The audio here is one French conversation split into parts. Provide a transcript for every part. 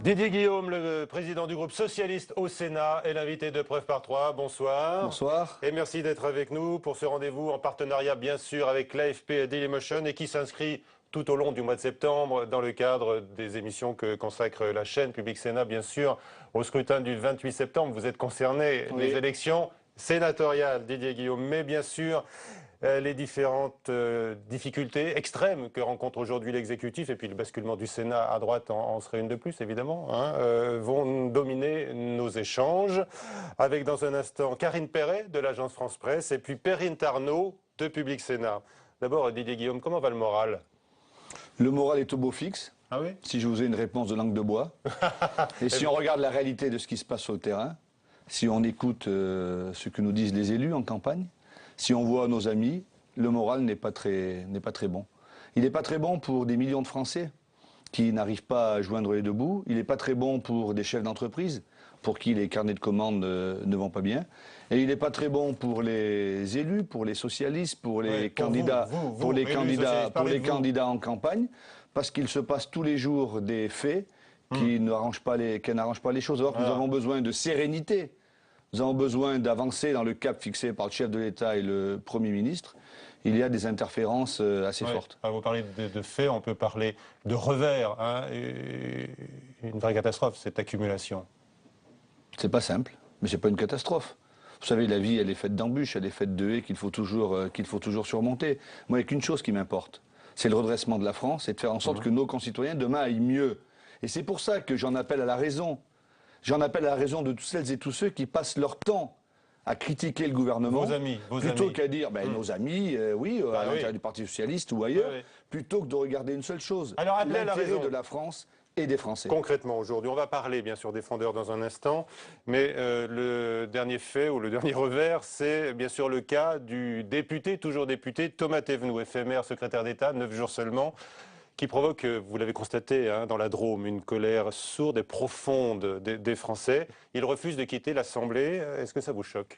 Didier Guillaume, le président du groupe socialiste au Sénat, est l'invité de Preuve par Trois. Bonsoir. Bonsoir. Et merci d'être avec nous pour ce rendez-vous en partenariat bien sûr avec l'AFP et Dailymotion et qui s'inscrit tout au long du mois de septembre dans le cadre des émissions que consacre la chaîne Public Sénat, bien sûr, au scrutin du 28 septembre. Vous êtes concerné, Oui. les élections sénatoriales, Didier Guillaume, mais bien sûr les différentes difficultés extrêmes que rencontre aujourd'hui l'exécutif, et puis le basculement du Sénat à droite en serait une de plus, évidemment, vont dominer nos échanges. Avec dans un instant Karine Perret de l'agence France Presse, et puis Perrine Tarnaud de Public Sénat. D'abord, Didier Guillaume, comment va le moral? Le moral est au beau fixe. Ah oui? Si je vous ai une réponse de langue de bois. Et si on regarde la réalité de ce qui se passe sur le terrain, si on écoute ce que nous disent les élus en campagne, si on voit nos amis, le moral n'est pas très bon. Il n'est pas très bon pour des millions de Français qui n'arrivent pas à joindre les deux bouts. Il n'est pas très bon pour des chefs d'entreprise pour qui les carnets de commandes ne vont pas bien. Et il n'est pas très bon pour les élus, pour les socialistes, pour les candidats, pour les candidats en campagne, parce qu'il se passe tous les jours des faits qui n'arrangent pas les choses. Alors que nous avons besoin de sérénité. Nous avons besoin d'avancer dans le cap fixé par le chef de l'État et le Premier ministre. Il y a des interférences assez fortes. Vous parlez de faits, on peut parler de revers. Une vraie catastrophe, cette accumulation. C'est pas simple, mais c'est pas une catastrophe. Vous savez, la vie, elle est faite d'embûches, elle est faite de haies qu'il faut toujours surmonter. Moi, il n'y a qu'une chose qui m'importe, c'est le redressement de la France et de faire en sorte que nos concitoyens demain aillent mieux. Et c'est pour ça que j'en appelle à la raison. J'en appelle à la raison de toutes celles et tous ceux qui passent leur temps à critiquer le gouvernement, plutôt qu'à dire nos amis, à l'intérieur du Parti Socialiste ou ailleurs, plutôt que de regarder une seule chose, l'intérêt de la France et des Français. Concrètement, aujourd'hui, on va parler bien sûr des fondeurs dans un instant, mais le dernier fait ou le dernier revers, c'est bien sûr le cas du député, toujours député, Thomas Thévenoud, éphémère secrétaire d'État, 9 jours seulement, qui provoque, vous l'avez constaté dans la Drôme, une colère sourde et profonde des Français. Il refuse de quitter l'Assemblée. Est-ce que ça vous choque?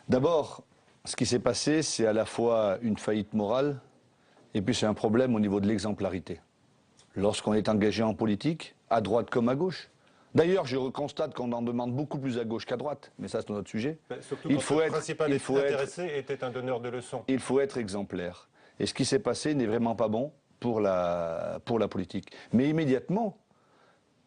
D'abord, ce qui s'est passé, c'est à la fois une faillite morale et puis c'est un problème au niveau de l'exemplarité. Lorsqu'on est engagé en politique, à droite comme à gauche, d'ailleurs, je constate qu'on en demande beaucoup plus à gauche qu'à droite, mais ça c'est notre sujet. Surtout quand le principal intéressé était un donneur de leçons. Il faut être exemplaire. Et ce qui s'est passé n'est vraiment pas bon pour la politique. Mais immédiatement,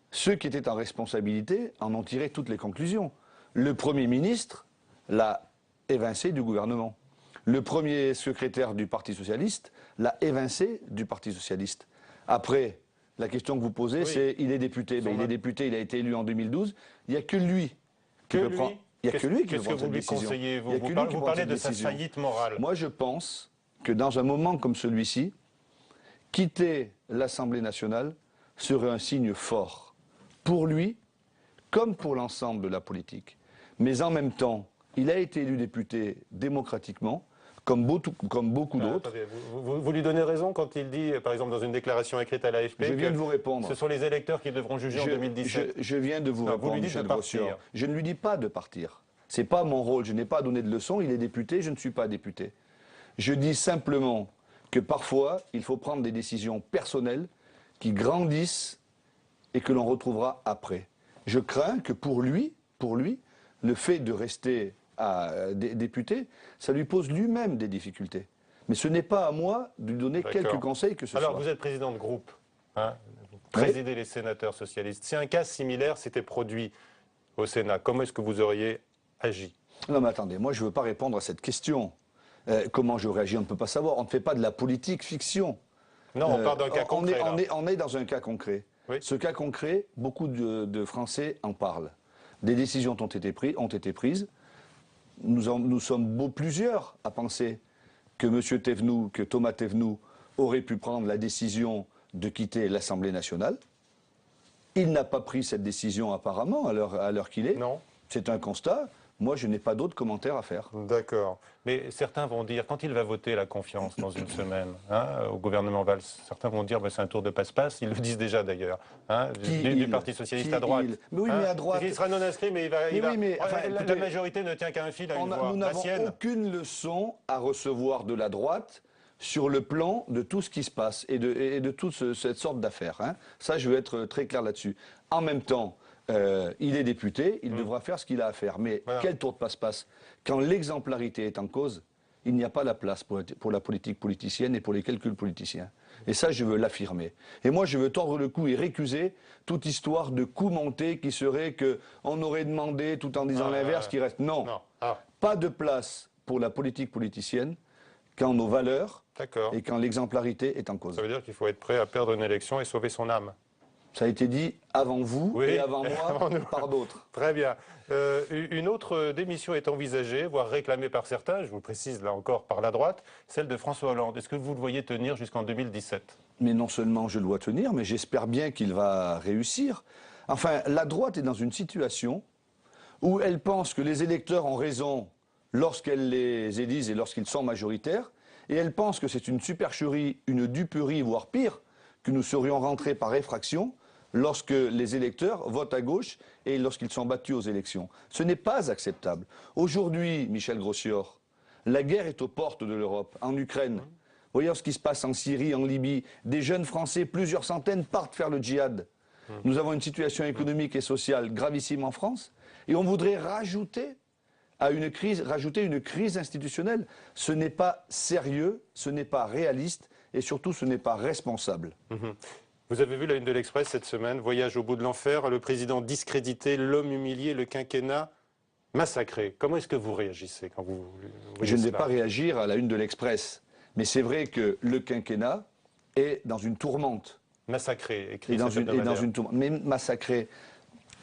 ceux qui étaient en responsabilité en ont tiré toutes les conclusions. Le Premier ministre l'a évincé du gouvernement. Le premier secrétaire du Parti Socialiste l'a évincé du Parti Socialiste. Après, la question que vous posez, c'est il est député. Il est député, il a été élu en 2012. Il n'y a que lui qui peut prendre. Il n'y a que lui qui peut prendre cette décision. Qu'est-ce que vous lui conseillez? Vous parlez de sa faillite morale. Moi, je pense que dans un moment comme celui-ci, quitter l'Assemblée nationale serait un signe fort pour lui comme pour l'ensemble de la politique. Mais en même temps, il a été élu député démocratiquement, comme beaucoup d'autres. Vous lui donnez raison quand il dit, par exemple, dans une déclaration écrite à l'AFP, je viens de vous répondre. Ce sont les électeurs qui devront juger en 2017. Je viens de vous répondre, vous lui dites de partir. Je ne lui dis pas de partir. Ce n'est pas mon rôle. Je n'ai pas donné de leçon. Il est député, je ne suis pas député. Je dis simplement que parfois, il faut prendre des décisions personnelles qui grandissent et que l'on retrouvera après. Je crains que pour lui, le fait de rester député, ça lui pose lui-même des difficultés. Mais ce n'est pas à moi de lui donner quelques conseils que ce soit. Alors, vous êtes président de groupe, vous présidez les sénateurs socialistes. Si un cas similaire s'était produit au Sénat, comment est-ce que vous auriez agi? Non mais attendez, moi je ne veux pas répondre à cette question. Comment je réagis, on ne peut pas savoir. On ne fait pas de la politique fiction. Non, on parle d'un cas concret. On est dans un cas concret. Oui. Ce cas concret, beaucoup de Français en parlent. Des décisions ont été prises. Nous sommes plusieurs à penser que M. Thévenoud, que Thomas Thévenoud aurait pu prendre la décision de quitter l'Assemblée nationale. Il n'a pas pris cette décision apparemment à l'heure qu'il est. Non. C'est un constat. Moi, je n'ai pas d'autres commentaires à faire. D'accord. Mais certains vont dire, quand il va voter la confiance dans une semaine au gouvernement Valls, certains vont dire c'est un tour de passe-passe. Ils le disent déjà d'ailleurs, du Parti Socialiste à droite. Mais oui, mais à droite. Il sera non inscrit, mais la majorité ne tient qu'à un fil, à une voix. Nous n'avons aucune leçon à recevoir de la droite sur le plan de tout ce qui se passe et de toute cette sorte d'affaires. Hein. Ça, je veux être très clair là-dessus. En même temps, il est député, il devra faire ce qu'il a à faire. Mais quel tour de passe-passe? Quand l'exemplarité est en cause, il n'y a pas la place pour la politique politicienne et pour les calculs politiciens. Et ça, je veux l'affirmer. Et moi, je veux tordre le cou et récuser toute histoire de coup monté qui serait qu'on aurait demandé, tout en disant l'inverse, qui reste. Non, pas de place pour la politique politicienne quand nos valeurs et quand l'exemplarité est en cause. Ça veut dire qu'il faut être prêt à perdre une élection et sauver son âme. Ça a été dit avant vous et avant moi avant par d'autres. Très bien. Une autre démission est envisagée, voire réclamée par certains, je vous le précise là encore par la droite, celle de François Hollande. Est-ce que vous le voyez tenir jusqu'en 2017 ? Mais non seulement je le vois tenir, mais j'espère bien qu'il va réussir. Enfin, la droite est dans une situation où elle pense que les électeurs ont raison lorsqu'elle les élise et lorsqu'ils sont majoritaires, et elle pense que c'est une supercherie, une duperie, voire pire, que nous serions rentrés par effraction lorsque les électeurs votent à gauche et lorsqu'ils sont battus aux élections. Ce n'est pas acceptable. Aujourd'hui, Michel Grossior, la guerre est aux portes de l'Europe, en Ukraine. Voyez ce qui se passe en Syrie, en Libye. Des jeunes Français, plusieurs centaines, partent faire le djihad. Nous avons une situation économique et sociale gravissime en France et on voudrait rajouter une crise institutionnelle. Ce n'est pas sérieux, ce n'est pas réaliste et surtout ce n'est pas responsable. Vous avez vu la une de l'Express cette semaine, voyage au bout de l'enfer, le président discrédité, l'homme humilié, le quinquennat massacré. Comment est-ce que vous réagissez quand vous voyez Je ne vais cela ? pas réagir à la une de l'Express, mais c'est vrai que le quinquennat est dans une tourmente. Massacré, écrit Et dans une tourmente. Mais massacré.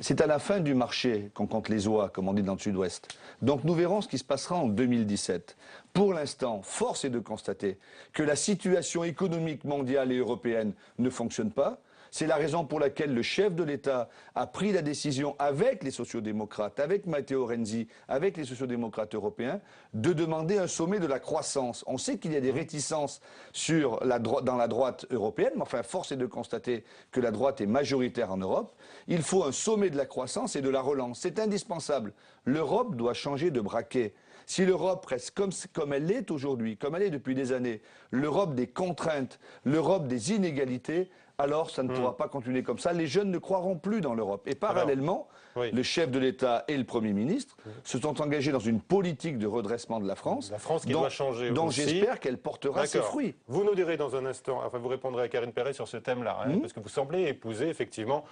C'est à la fin du marché qu'on compte les oies, comme on dit dans le Sud-Ouest. Donc nous verrons ce qui se passera en 2017. Pour l'instant, force est de constater que la situation économique mondiale et européenne ne fonctionne pas. C'est la raison pour laquelle le chef de l'État a pris la décision avec les sociodémocrates, avec Matteo Renzi, avec les sociodémocrates européens, de demander un sommet de la croissance. On sait qu'il y a des réticences dans la droite européenne, mais enfin, force est de constater que la droite est majoritaire en Europe. Il faut un sommet de la croissance et de la relance. C'est indispensable. L'Europe doit changer de braquet. Si l'Europe reste comme elle est aujourd'hui, comme elle est depuis des années, l'Europe des contraintes, l'Europe des inégalités, alors ça ne pourra pas continuer comme ça. Les jeunes ne croiront plus dans l'Europe. Et parallèlement, le chef de l'État et le Premier ministre se sont engagés dans une politique de redressement de la France. La France qui doit changer dont aussi. j'espère qu'elle portera ses fruits. Vous nous direz dans un instant, enfin vous répondrez à Karine Perret sur ce thème-là, hein, parce que vous semblez épouser effectivement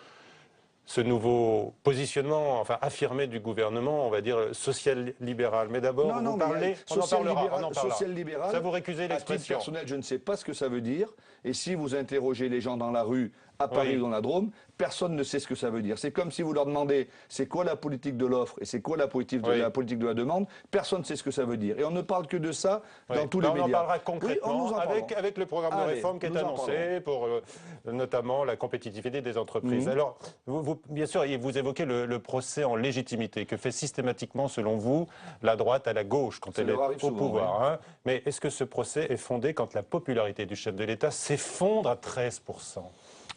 ce nouveau positionnement, enfin affirmé du gouvernement, on va dire social-libéral. Mais d'abord, vous parlez, on en parlera. Social-libéral, ça vous récusez l'expression. À titre personnel, je ne sais pas ce que ça veut dire. Et si vous interrogez les gens dans la rue, à Paris ou dans la Drôme, personne ne sait ce que ça veut dire. C'est comme si vous leur demandez c'est quoi la politique de l'offre et c'est quoi la politique de la demande. Personne ne sait ce que ça veut dire. Et on ne parle que de ça dans tous les médias. On en parlera concrètement avec le programme de réforme qui est annoncé pour notamment la compétitivité des entreprises. Alors, bien sûr, vous évoquez le procès en légitimité que fait systématiquement, selon vous, la droite à la gauche quand elle est au pouvoir. Hein. Mais est-ce que ce procès est fondé quand la popularité du chef de l'État s'effondre à 13%?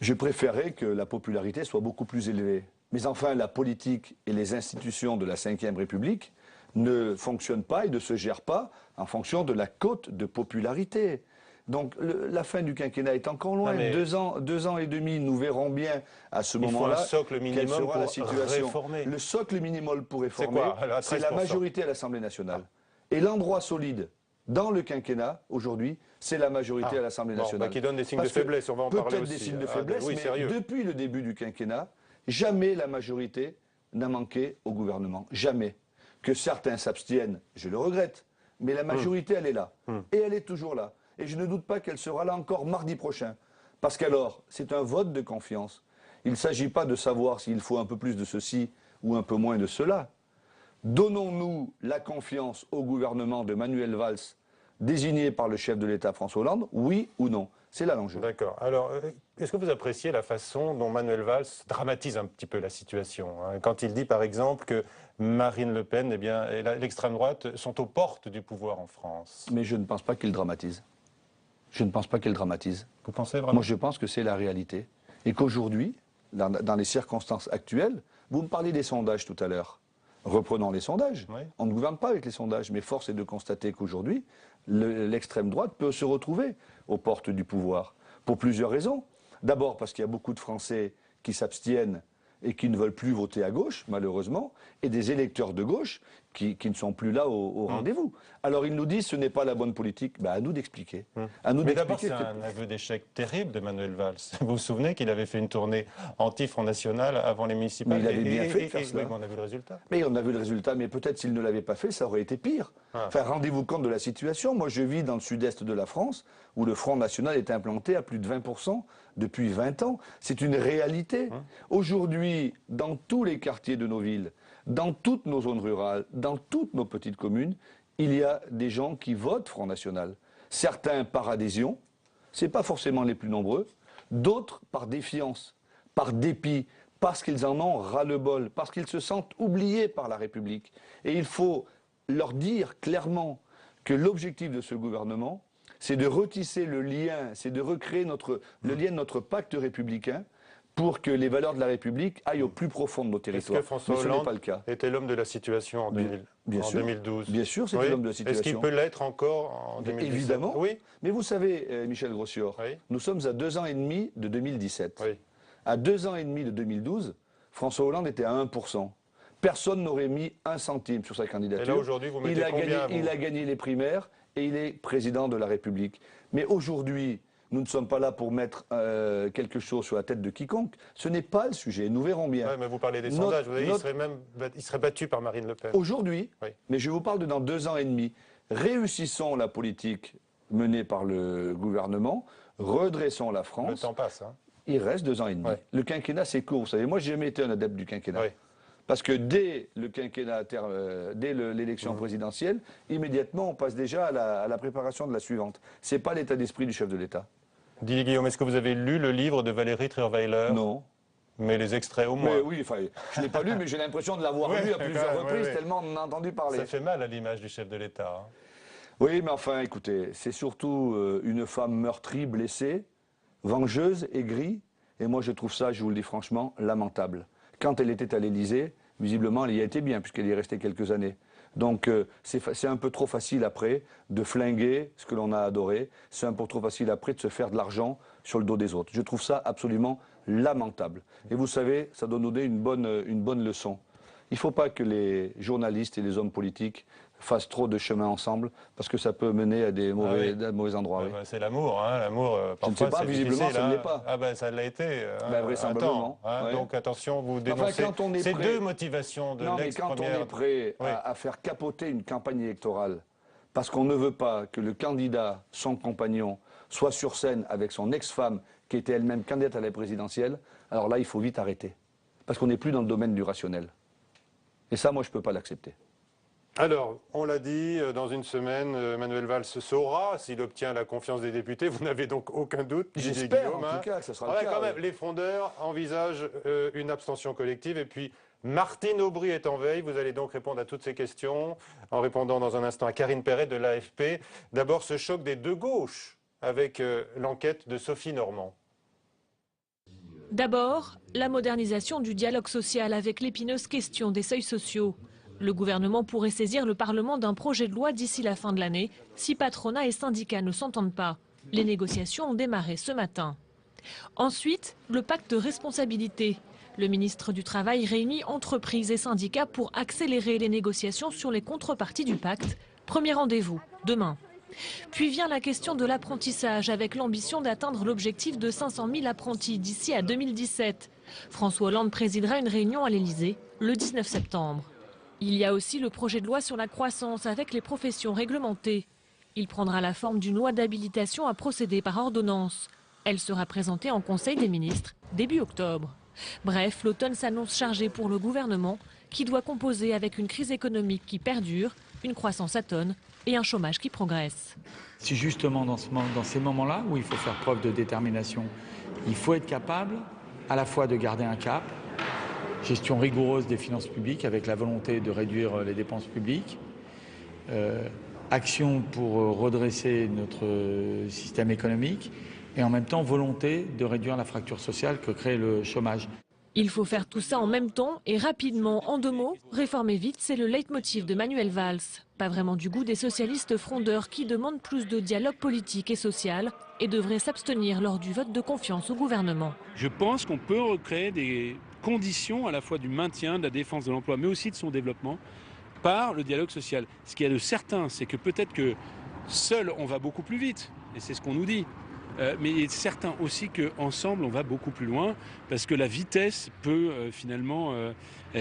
Je préférerais que la popularité soit beaucoup plus élevée. Mais enfin, la politique et les institutions de la Ve République ne fonctionnent pas et ne se gèrent pas en fonction de la cote de popularité. Donc la fin du quinquennat est encore loin. 2 ans et demi, nous verrons bien à ce moment-là quelle sera la situation. Réformer. Le socle minimum pour réformer, c'est la 13%. Majorité à l'Assemblée nationale. Et l'endroit solide dans le quinquennat, aujourd'hui, c'est la majorité à l'Assemblée nationale. Qui donne des signes de faiblesse, on va en parler aussi. Peut-être des signes de faiblesse, mais depuis le début du quinquennat, jamais la majorité n'a manqué au gouvernement. Jamais. Que certains s'abstiennent, je le regrette, mais la majorité, elle est là. Et elle est toujours là. Et je ne doute pas qu'elle sera là encore mardi prochain. Parce qu'alors, c'est un vote de confiance. Il ne s'agit pas de savoir s'il faut un peu plus de ceci ou un peu moins de cela. Donnons-nous la confiance au gouvernement de Manuel Valls, désigné par le chef de l'État François Hollande, oui ou non? C'est là l'enjeu. D'accord. Alors, est-ce que vous appréciez la façon dont Manuel Valls dramatise un petit peu la situation, hein, quand il dit, par exemple, que Marine Le Pen et l'extrême droite sont aux portes du pouvoir en France? Mais je ne pense pas qu'il dramatise. Je ne pense pas qu'il dramatise. Vous pensez vraiment? Moi, je pense que c'est la réalité. Et qu'aujourd'hui, dans les circonstances actuelles, vous me parliez des sondages tout à l'heure. Reprenons les sondages. Oui. On ne gouverne pas avec les sondages, mais force est de constater qu'aujourd'hui, l'extrême droite peut se retrouver aux portes du pouvoir, pour plusieurs raisons. D'abord parce qu'il y a beaucoup de Français qui s'abstiennent et qui ne veulent plus voter à gauche, malheureusement, et des électeurs de gauche qui ne sont plus là au rendez-vous. Alors ils nous disent ce n'est pas la bonne politique. À nous d'expliquer. Mais d'abord, c'est un aveu d'échec terrible de Manuel Valls. Vous vous souvenez qu'il avait fait une tournée anti-Front National avant les municipales? Mais il avait bien fait de faire cela. Oui, on a vu le résultat. Mais on a vu le résultat, mais peut-être s'il ne l'avait pas fait, ça aurait été pire. Enfin, rendez-vous compte de la situation. Moi, je vis dans le sud-est de la France, où le Front National est implanté à plus de 20% depuis 20 ans. C'est une réalité. Aujourd'hui, dans tous les quartiers de nos villes, dans toutes nos zones rurales, dans toutes nos petites communes, il y a des gens qui votent Front National. Certains par adhésion, ce n'est pas forcément les plus nombreux, d'autres par défiance, par dépit, parce qu'ils en ont ras-le-bol, parce qu'ils se sentent oubliés par la République. Et il faut leur dire clairement que l'objectif de ce gouvernement, c'est de retisser le lien, c'est de recréer le lien de notre pacte républicain pour que les valeurs de la République aillent au plus profond de nos territoires. Est-ce que François Hollande était l'homme de la situation en 2012? Bien sûr, c'était l'homme de la situation. Est-ce qu'il peut l'être encore en 2017? Évidemment. Oui. Mais vous savez, Michel Grossior, nous sommes à 2 ans et demi de 2017. Oui. À 2 ans et demi de 2012, François Hollande était à 1%. Personne n'aurait mis un centime sur sa candidature. Et là, aujourd'hui, vous mettez combien, il a gagné les primaires et il est président de la République. Mais aujourd'hui, nous ne sommes pas là pour mettre quelque chose sur la tête de quiconque. Ce n'est pas le sujet. Nous verrons bien. Ouais, mais vous parlez des sondages. Vous avez dit il serait battu par Marine Le Pen. Aujourd'hui, mais je vous parle de dans 2 ans et demi. Réussissons la politique menée par le gouvernement. Redressons la France. Le temps passe. Il reste 2 ans et demi. Le quinquennat, c'est court. Vous savez, moi, j'ai jamais été un adepte du quinquennat. Parce que dès le quinquennat, dès l'élection présidentielle, immédiatement, on passe déjà à la préparation de la suivante. Ce n'est pas l'état d'esprit du chef de l'État. Didier Guillaume, est-ce que vous avez lu le livre de Valérie Trierweiler? Non. Mais les extraits au moins. Mais oui, enfin, je ne l'ai pas lu, mais j'ai l'impression de l'avoir lu à plusieurs reprises, tellement on en a entendu parler. Ça fait mal à l'image du chef de l'État. Oui, mais enfin, écoutez, c'est surtout une femme meurtrie, blessée, vengeuse, aigrie, et moi je trouve ça, je vous le dis franchement, lamentable. Quand elle était à l'Élysée, visiblement, elle y a été bien, puisqu'elle y est restée quelques années. Donc c'est un peu trop facile après de flinguer ce que l'on a adoré, c'est un peu trop facile après de se faire de l'argent sur le dos des autres. Je trouve ça absolument lamentable. Et vous savez, ça doit nous donner une bonne leçon. Il ne faut pas que les journalistes et les hommes politiques fassent trop de chemin ensemble, parce que ça peut mener à des mauvais endroits. C'est l'amour, l'amour, parfois, je ne sais pas, visiblement, ça ne l'est pas. Ça l'a été. Vraisemblablement. Donc attention, vous dénoncez ces deux motivations de l'ex-première. Quand on est prêt à faire capoter une campagne électorale, parce qu'on ne veut pas que le candidat, son compagnon, soit sur scène avec son ex-femme, qui était elle-même candidate à la présidentielle, alors là, il faut vite arrêter. Parce qu'on n'est plus dans le domaine du rationnel. Et ça, moi, je ne peux pas l'accepter. Alors, on l'a dit, dans une semaine, Manuel Valls saura s'il obtient la confiance des députés. Vous n'avez donc aucun doute. J'espère, en tout cas, que ce sera le cas. Quand même, les frondeurs envisagent une abstention collective. Et puis, Martine Aubry est en veille. Vous allez donc répondre à toutes ces questions en répondant dans un instant à Karine Perret de l'AFP. D'abord, ce choc des deux gauches avec l'enquête de Sophie Normand. D'abord, la modernisation du dialogue social avec l'épineuse question des seuils sociaux. Le gouvernement pourrait saisir le Parlement d'un projet de loi d'ici la fin de l'année si patronat et syndicats ne s'entendent pas. Les négociations ont démarré ce matin. Ensuite, le pacte de responsabilité. Le ministre du Travail réunit entreprises et syndicats pour accélérer les négociations sur les contreparties du pacte. Premier rendez-vous, demain. Puis vient la question de l'apprentissage avec l'ambition d'atteindre l'objectif de 500 000 apprentis d'ici à 2017. François Hollande présidera une réunion à l'Élysée le 19 septembre. Il y a aussi le projet de loi sur la croissance avec les professions réglementées. Il prendra la forme d'une loi d'habilitation à procéder par ordonnance. Elle sera présentée en Conseil des ministres début octobre. Bref, l'automne s'annonce chargé pour le gouvernement qui doit composer avec une crise économique qui perdure, une croissance atone et un chômage qui progresse. C'est justement dans ces moments-là où il faut faire preuve de détermination. Il faut être capable à la fois de garder un cap, gestion rigoureuse des finances publiques avec la volonté de réduire les dépenses publiques, action pour redresser notre système économique et en même temps volonté de réduire la fracture sociale que crée le chômage. Il faut faire tout ça en même temps et rapidement. En 2 mots, réformer vite, c'est le leitmotiv de Manuel Valls. Pas vraiment du goût des socialistes frondeurs qui demandent plus de dialogue politique et social et devraient s'abstenir lors du vote de confiance au gouvernement. Je pense qu'on peut recréer des conditions à la fois du maintien, de la défense de l'emploi, mais aussi de son développement par le dialogue social. Ce qu'il y a de certain, c'est que peut-être que seul on va beaucoup plus vite, et c'est ce qu'on nous dit. Mais il est certain aussi qu'ensemble, on va beaucoup plus loin, parce que la vitesse peut finalement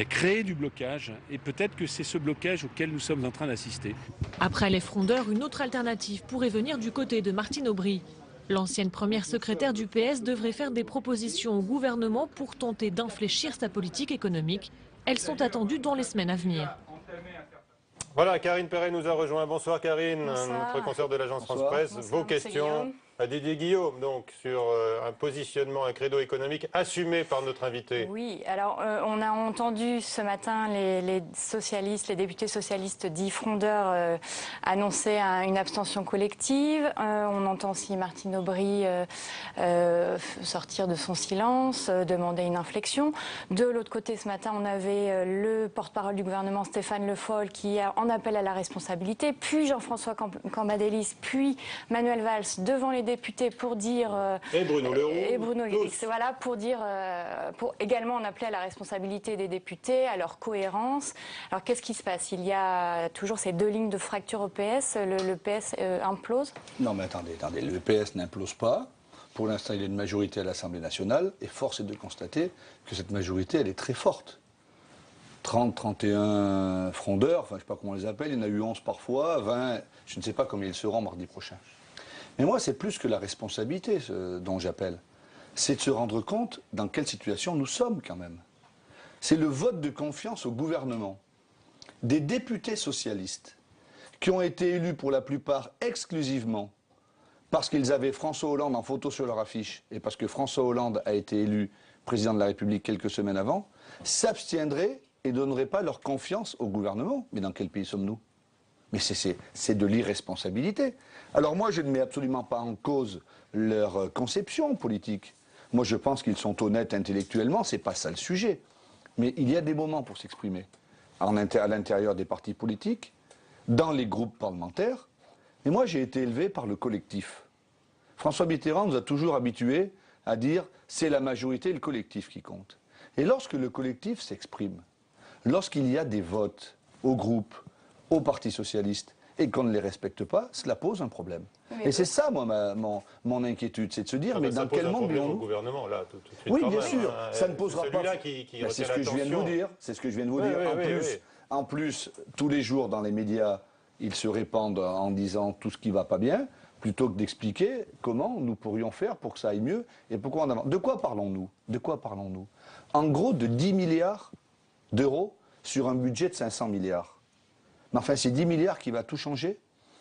créer du blocage. Et peut-être que c'est ce blocage auquel nous sommes en train d'assister. Après les frondeurs, une autre alternative pourrait venir du côté de Martine Aubry. L'ancienne première secrétaire du PS devrait faire des propositions au gouvernement pour tenter d'infléchir sa politique économique. Elles sont attendues dans les semaines à venir. Voilà, Karine Perret nous a rejoint. Bonsoir Karine, Bonsoir. notre consoeur de l'agence France Bonsoir. Presse. Bonsoir, Vos questions à Didier Guillaume, donc, sur un positionnement, un credo économique assumé par notre invité. Oui, alors on a entendu ce matin les socialistes, les députés socialistes dits frondeurs annoncer une abstention collective. On entend aussi Martine Aubry sortir de son silence, demander une inflexion. De l'autre côté, ce matin, on avait le porte-parole du gouvernement, Stéphane Le Foll, qui en appelle à la responsabilité, puis Jean-François Cambadélis, puis Manuel Valls devant les députés pour dire Et Bruno Leroux. et Bruno tous. Guélix, voilà, pour dire pour également en appeler à la responsabilité des députés, à leur cohérence. Alors qu'est-ce qui se passe? Il y a toujours ces 2 lignes de fracture au PS, le PS implose. Non mais attendez, le PS n'implose pas. Pour l'instant, il y a une majorité à l'Assemblée nationale et force est de constater que cette majorité, elle est très forte. 30, 31 frondeurs, enfin je ne sais pas comment on les appelle, il y en a eu 11 parfois, 20, je ne sais pas combien ils seront mardi prochain. Mais moi, c'est plus que la responsabilité dont j'appelle. C'est de se rendre compte dans quelle situation nous sommes quand même. C'est le vote de confiance au gouvernement des députés socialistes qui ont été élus pour la plupart exclusivement parce qu'ils avaient François Hollande en photo sur leur affiche et parce que François Hollande a été élu président de la République quelques semaines avant, s'abstiendraient et ne donneraient pas leur confiance au gouvernement. Mais dans quel pays sommes-nous ? Mais c'est de l'irresponsabilité. Alors moi, je ne mets absolument pas en cause leur conception politique. Moi, je pense qu'ils sont honnêtes intellectuellement, c'est pas ça le sujet. Mais il y a des moments pour s'exprimer. À l'intérieur des partis politiques, dans les groupes parlementaires. Et moi, j'ai été élevé par le collectif. François Mitterrand nous a toujours habitués à dire c'est la majorité et le collectif qui compte. Et lorsque le collectif s'exprime, lorsqu'il y a des votes au groupe, au Parti socialiste, et qu'on ne les respecte pas, cela pose un problème. Oui, et c'est ça, moi, mon inquiétude, c'est de se dire, mais dans quel monde au vivons-nous ? gouvernement, là, tout de suite, Oui, quand bien même, sûr, hein. ça ne posera pas... Celui-là qui Ben, c'est ce que je viens de vous dire, c'est ce que je viens de vous Oui, dire. oui, En plus, tous les jours dans les médias, ils se répandent en disant tout ce qui ne va pas bien, plutôt que d'expliquer comment nous pourrions faire pour que ça aille mieux et pourquoi on avance. De quoi parlons-nous ? De quoi parlons-nous ? En gros, de 10 milliards d'euros sur un budget de 500 milliards. Mais enfin, c'est 10 milliards qui va tout changer.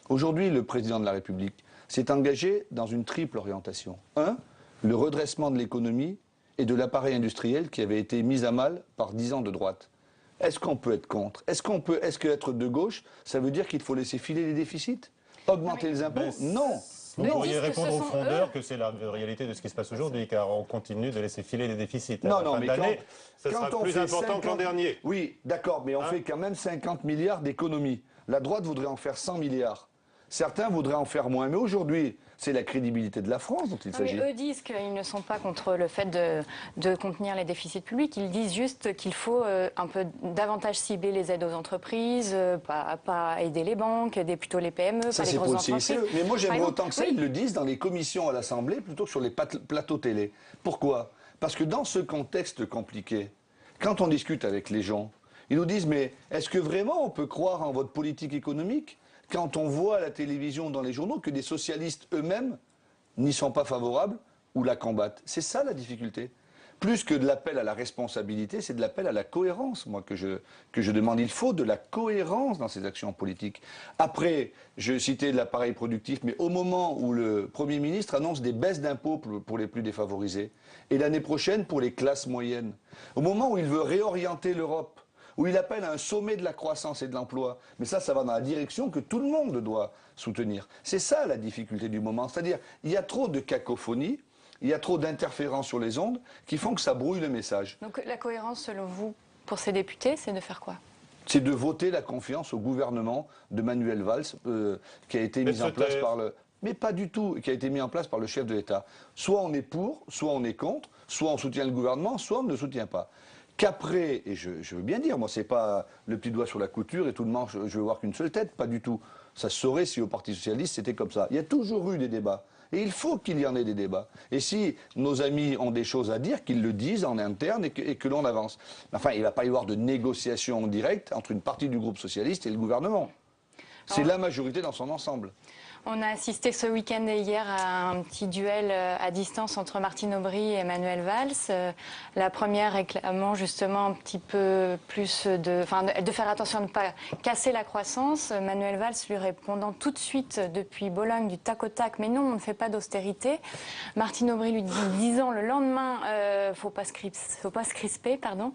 Aujourd'hui, le président de la République s'est engagé dans une triple orientation. 1, le redressement de l'économie et de l'appareil industriel qui avait été mis à mal par 10 ans de droite. Est-ce qu'on peut être contre ? Est-ce qu'être de gauche, ça veut dire qu'il faut laisser filer les déficits ? Augmenter les impôts ? Non. Vous Mais pourriez disent que répondre ce aux sont frondeurs eux. que c'est la réalité de ce qui se passe aujourd'hui, car on continue de laisser filer les déficits. À Non, la non, fin mais de l'année, ça quand sera on plus fait important que l'an 50 dernier. Oui, d'accord, mais on fait quand même 50 milliards d'économies. La droite voudrait en faire 100 milliards. Certains voudraient en faire moins. Mais aujourd'hui, c'est la crédibilité de la France dont il Non, mais s'agit. eux disent qu'ils ne sont pas contre le fait de contenir les déficits publics. Ils disent juste qu'il faut un peu davantage cibler les aides aux entreprises, pas aider les banques, aider plutôt les PME, Ça, pas les c'est grosses pour le CICE. entreprises. Mais moi, j'aimerais Par autant que ça, exemple, ils le disent dans les commissions à l'Assemblée plutôt que sur les plateaux télé. Pourquoi ? Parce que dans ce contexte compliqué, quand on discute avec les gens, ils nous disent, mais est-ce que vraiment on peut croire en votre politique économique quand on voit à la télévision, dans les journaux, que des socialistes eux-mêmes n'y sont pas favorables ou la combattent ? C'est ça la difficulté. Plus que de l'appel à la responsabilité, c'est de l'appel à la cohérence, moi, que je demande. Il faut de la cohérence dans ces actions politiques. Après, je citais l'appareil productif, mais au moment où le Premier ministre annonce des baisses d'impôts pour les plus défavorisés, et l'année prochaine pour les classes moyennes, au moment où il veut réorienter l'Europe, où il appelle à un sommet de la croissance et de l'emploi. Mais ça va dans la direction que tout le monde doit soutenir. C'est ça la difficulté du moment. C'est-à-dire, il y a trop de cacophonie, il y a trop d'interférences sur les ondes qui font que ça brouille le message. Donc la cohérence, selon vous, pour ces députés, c'est de faire quoi? C'est de voter la confiance au gouvernement de Manuel Valls, qui a été mis en place par le... Mais pas du tout, qui a été mis en place par le chef de l'État. Soit on est pour, soit on est contre, soit on soutient le gouvernement, soit on ne le soutient pas. Qu'après, et je veux bien dire, moi c'est pas le petit doigt sur la couture et tout le monde, je veux voir qu'une seule tête, pas du tout. Ça se saurait si au Parti Socialiste c'était comme ça. Il y a toujours eu des débats. Et il faut qu'il y en ait des débats. Et si nos amis ont des choses à dire, qu'ils le disent en interne et que l'on avance. Enfin, il ne va pas y avoir de négociation directe entre une partie du groupe socialiste et le gouvernement. C'est la majorité dans son ensemble. On a assisté ce week-end et hier à un petit duel à distance entre Martine Aubry et Manuel Valls. La première réclamant justement un petit peu plus de faire attention à ne pas casser la croissance. Manuel Valls lui répondant tout de suite depuis Bologne du tac au tac, mais non, on ne fait pas d'austérité. Martine Aubry lui disant le lendemain, faut pas se crisper, pardon.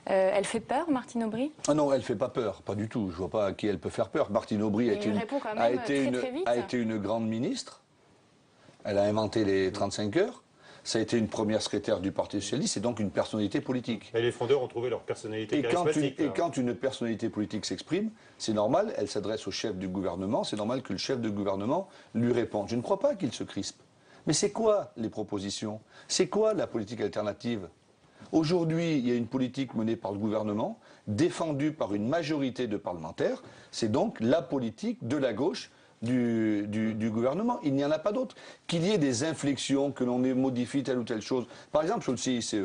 Elle fait peur, Martine Aubry? Ah non, elle fait pas peur, pas du tout. Je vois pas à qui elle peut faire peur. Martine Aubry a été une grande ministre. Elle a inventé les 35 heures. Ça a été une première secrétaire du Parti Socialiste et donc une personnalité politique. Et les frondeurs ont trouvé leur personnalité charismatique. Et quand une personnalité politique s'exprime, c'est normal, elle s'adresse au chef du gouvernement, c'est normal que le chef du gouvernement lui réponde. Je ne crois pas qu'il se crispe. Mais c'est quoi les propositions? C'est quoi la politique alternative? Aujourd'hui, il y a une politique menée par le gouvernement, défendue par une majorité de parlementaires. C'est donc la politique de la gauche du gouvernement. Il n'y en a pas d'autre. Qu'il y ait des inflexions, que l'on modifie telle ou telle chose. Par exemple, sur le CICE.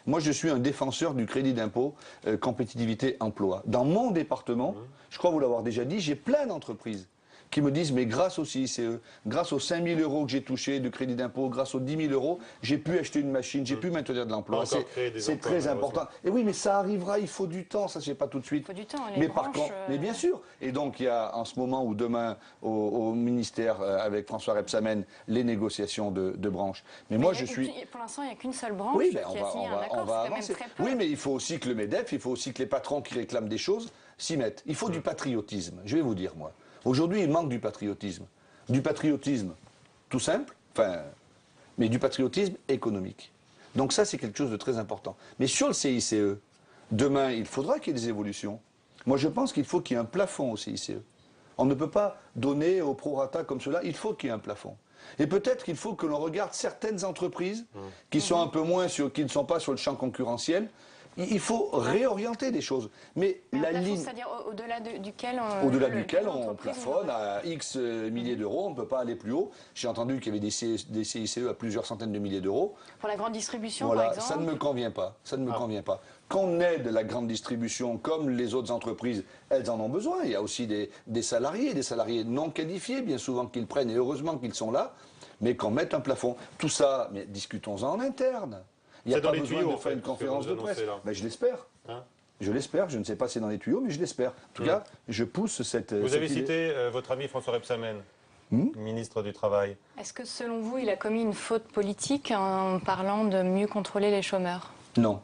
Moi, je suis un défenseur du crédit d'impôt compétitivité emploi. Dans mon département, je crois vous l'avoir déjà dit, j'ai plein d'entreprises qui me disent, mais grâce au CICE, grâce aux 5 000 € que j'ai touchés de crédit d'impôt, grâce aux 10 000 €, j'ai pu acheter une machine, j'ai pu maintenir de l'emploi. C'est très important. Et oui, mais ça arrivera, il faut du temps, ça c'est pas tout de suite. Il faut du temps, mais par contre, mais bien sûr. Et donc il y a en ce moment ou demain au ministère avec François Rebsamen les négociations de branches. Mais moi je suis. Pour l'instant, il n'y a qu'une seule branche oui, qui a signé un accord. On va avancer. Oui, mais il faut aussi que le MEDEF, il faut aussi que les patrons qui réclament des choses s'y mettent. Il faut du patriotisme. Je vais vous dire moi. Aujourd'hui, il manque du patriotisme. Du patriotisme tout simple, mais du patriotisme économique. Donc ça, c'est quelque chose de très important. Mais sur le CICE, demain, il faudra qu'il y ait des évolutions. Moi, je pense qu'il faut qu'il y ait un plafond au CICE. On ne peut pas donner au prorata comme cela, il faut qu'il y ait un plafond. Et peut-être qu'il faut que l'on regarde certaines entreprises qui sont un peu moins qui ne sont pas sur le champ concurrentiel. Il faut réorienter des choses. Mais la ligne. C'est-à-dire au-delà duquel on plafonne à X milliers d'euros, on ne peut pas aller plus haut. J'ai entendu qu'il y avait des CICE à plusieurs centaines de milliers d'euros. Pour la grande distribution, voilà, par exemple. Ça ne me convient pas. Ça ne me convient pas. Qu'on aide la grande distribution comme les autres entreprises, elles en ont besoin. Il y a aussi des salariés non qualifiés, bien souvent qu'ils prennent, et heureusement qu'ils sont là, mais qu'on mette un plafond. Tout ça, mais discutons-en en interne. Il n'y a pas besoin de faire une conférence de presse. Ben, je l'espère. Je l'espère. Je ne sais pas si c'est dans les tuyaux, mais je l'espère. En tout cas, je pousse cette Vous avez idée. cité votre ami François Rebsamen, ministre du Travail. Est-ce que, selon vous, il a commis une faute politique en parlant de mieux contrôler les chômeurs? Non.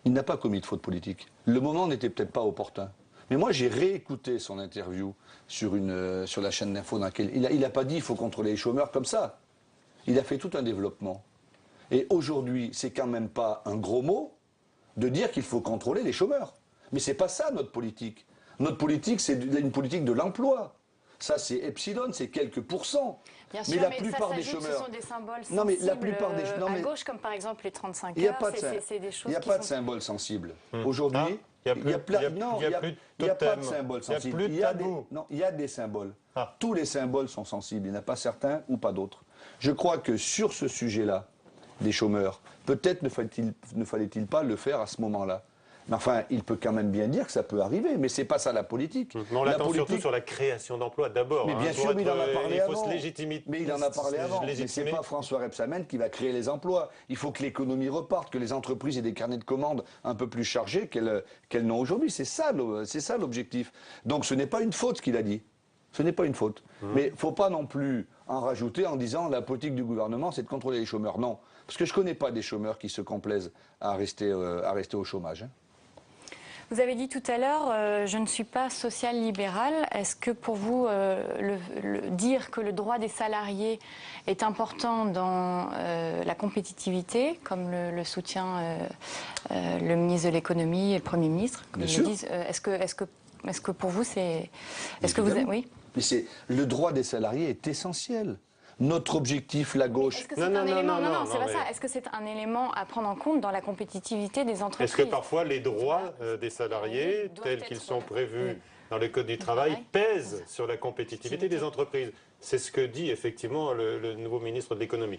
Il n'a pas commis de faute politique. Le moment n'était peut-être pas opportun. Mais moi, j'ai réécouté son interview sur la chaîne d'info dans laquelle il n'a pas dit qu'il faut contrôler les chômeurs comme ça. Il a fait tout un développement. Et aujourd'hui, c'est quand même pas un gros mot de dire qu'il faut contrôler les chômeurs. Mais c'est pas ça notre politique. Notre politique, c'est une politique de l'emploi. Ça, c'est epsilon, c'est quelques pourcents. Bien sûr, mais la plupart des chômeurs. Ce sont des symboles sensibles. Non, mais la plupart des à gauche, comme par exemple les 35 heures. Il n'y a pas de symbole sensible. Aujourd'hui, il n'y a pas de symbole sensible. Il y a des symboles. Tous les symboles sont sensibles. Il n'y en a pas certains ou pas d'autres. Je crois que sur ce sujet-là, des chômeurs, peut-être ne fallait-il pas le faire à ce moment-là. Mais enfin, il peut quand même bien dire que ça peut arriver, mais c'est pas ça la politique. Mais on l'attend surtout sur la création d'emplois d'abord. Mais bien sûr, mais il en a parlé avant. Il faut se légitimer. Mais il en a parlé avant. Mais c'est pas François Rebsamen qui va créer les emplois. Il faut que l'économie reparte, que les entreprises aient des carnets de commandes un peu plus chargés qu'elles n'ont aujourd'hui. C'est ça l'objectif. Donc ce n'est pas une faute ce qu'il a dit. Ce n'est pas une faute. Mais il ne faut pas non plus en rajouter en disant la politique du gouvernement, c'est de contrôler les chômeurs. Non. Parce que je ne connais pas des chômeurs qui se complaisent à rester au chômage. Vous avez dit tout à l'heure, je ne suis pas social-libérale. Est-ce que pour vous, dire que le droit des salariés est important dans la compétitivité, comme le soutient le ministre de l'économie et le Premier ministre, comme ils le disent, est-ce que pour vous c'est... Oui. Mais le droit des salariés est essentiel. Notre objectif, la gauche... Est-ce que c'est un élément... Non, c'est pas ça. Est-ce que c'est un élément à prendre en compte dans la compétitivité des entreprises? Est-ce que parfois les droits des salariés, tels qu'ils sont prévus dans le Code du travail, pèsent sur la compétitivité des entreprises? C'est ce que dit effectivement le nouveau ministre de l'économie.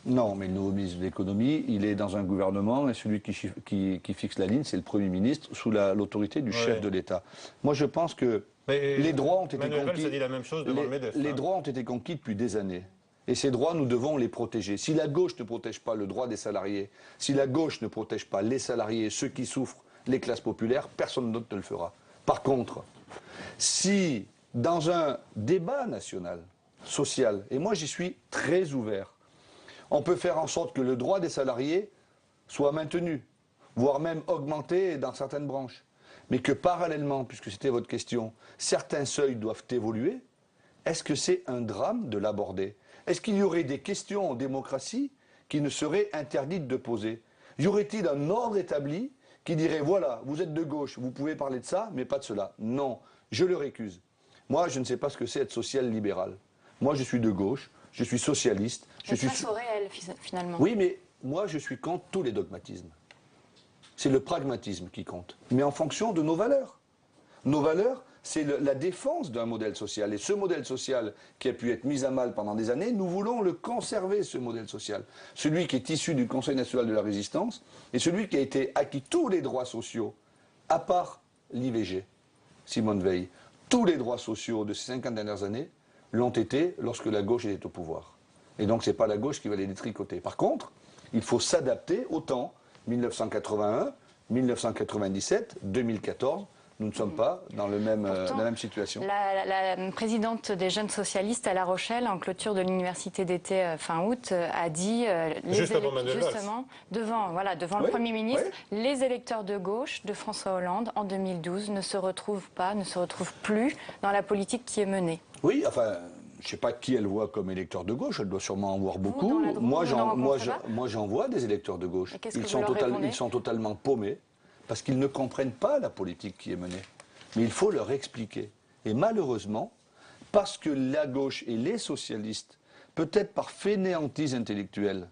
Non, mais le nouveau ministre de l'économie, il est dans un gouvernement et celui qui fixe la ligne, c'est le Premier ministre, sous l'autorité du chef de l'État. Moi, je pense que les droits ont été conquis. Dit la même chose devant le MEDEF, les droits ont été conquis depuis des années. Et ces droits, nous devons les protéger. Si la gauche ne protège pas le droit des salariés, si la gauche ne protège pas les salariés, ceux qui souffrent, les classes populaires, personne d'autre ne le fera. Par contre, si dans un débat national, social, et moi j'y suis très ouvert, on peut faire en sorte que le droit des salariés soit maintenu, voire même augmenté dans certaines branches. Mais que parallèlement, puisque c'était votre question, certains seuils doivent évoluer, est-ce que c'est un drame de l'aborder? Est-ce qu'il y aurait des questions en démocratie qui ne seraient interdites de poser? Y aurait-il un ordre établi qui dirait, voilà, vous êtes de gauche, vous pouvez parler de ça, mais pas de cela? Non, je le récuse. Moi, je ne sais pas ce que c'est être social-libéral. Moi, je suis de gauche, je suis socialiste. Face au réel, finalement. Oui, mais moi, je suis contre tous les dogmatismes. C'est le pragmatisme qui compte, mais en fonction de nos valeurs. Nos valeurs, c'est la défense d'un modèle social. Et ce modèle social qui a pu être mis à mal pendant des années, nous voulons le conserver, ce modèle social. Celui qui est issu du Conseil national de la résistance et celui qui a été acquis tous les droits sociaux, à part l'IVG, Simone Veil. Tous les droits sociaux de ces 50 dernières années l'ont été lorsque la gauche était au pouvoir. Et donc, ce n'est pas la gauche qui va les détricoter. Par contre, il faut s'adapter au temps. 1981, 1997, 2014, nous ne sommes pas dans la même situation. La présidente des jeunes socialistes à La Rochelle, en clôture de l'université d'été fin août, a dit, justement, devant le Premier ministre, les électeurs de gauche de François Hollande, en 2012, ne se retrouvent plus dans la politique qui est menée. Oui, enfin... Je ne sais pas qui elle voit comme électeur de gauche, elle doit sûrement en voir beaucoup. Moi, j'en vois des électeurs de gauche. Ils sont totalement paumés parce qu'ils ne comprennent pas la politique qui est menée. Mais il faut leur expliquer. Et malheureusement, parce que la gauche et les socialistes, peut-être par fainéantise intellectuelle,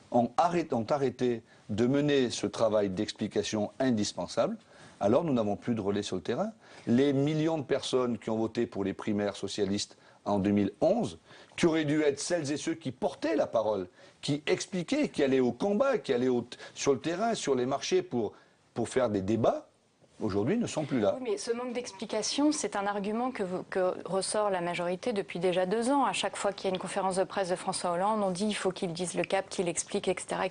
ont arrêté de mener ce travail d'explication indispensable, alors nous n'avons plus de relais sur le terrain. Les millions de personnes qui ont voté pour les primaires socialistes en 2011, qui auraient dû être celles et ceux qui portaient la parole, qui expliquaient, qui allaient au combat, qui allaient sur le terrain, sur les marchés pour faire des débats, aujourd'hui ne sont plus là. Oui, mais ce manque d'explication, c'est un argument que ressort la majorité depuis déjà 2 ans. À chaque fois qu'il y a une conférence de presse de François Hollande, on dit il faut qu'il dise le cap, qu'il explique, etc.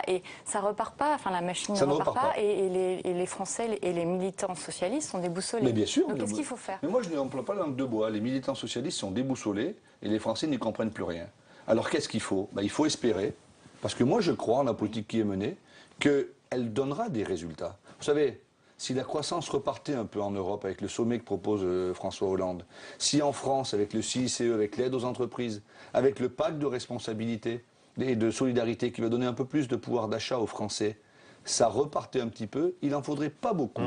Et ça repart pas, enfin la machine ne repart pas. Et les Français et les militants socialistes sont déboussolés. Mais bien sûr. Donc qu'est-ce qu'il faut faire? Mais moi je n'emploie pas la langue de bois. Les militants socialistes sont déboussolés et les Français n'y comprennent plus rien. Alors qu'est-ce qu'il faut? Il faut espérer, parce que moi je crois en la politique qui est menée, qu'elle donnera des résultats. Vous savez, si la croissance repartait un peu en Europe avec le sommet que propose François Hollande, si en France, avec le CICE, avec l'aide aux entreprises, avec le pacte de responsabilité et de solidarité qui va donner un peu plus de pouvoir d'achat aux Français, ça repartait un petit peu, il n'en faudrait pas beaucoup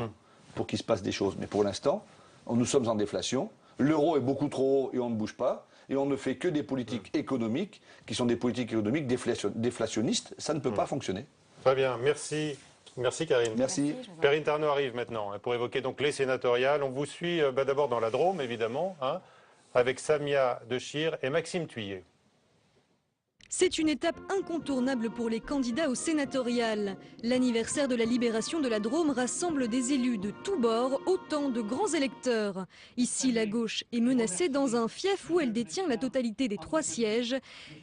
pour qu'il se passe des choses. Mais pour l'instant, nous sommes en déflation, l'euro est beaucoup trop haut et on ne bouge pas, et on ne fait que des politiques économiques qui sont des politiques économiques déflationnistes, ça ne peut pas fonctionner. Très bien, merci. Merci Karine. Merci. Perrine Tarnot arrive maintenant pour évoquer donc les sénatoriales. On vous suit d'abord dans la Drôme, évidemment, avec Samia Dechir et Maxime Thuillier. C'est une étape incontournable pour les candidats aux sénatoriales. L'anniversaire de la libération de la Drôme rassemble des élus de tous bords, autant de grands électeurs. Ici, la gauche est menacée dans un fief où elle détient la totalité des 3 sièges.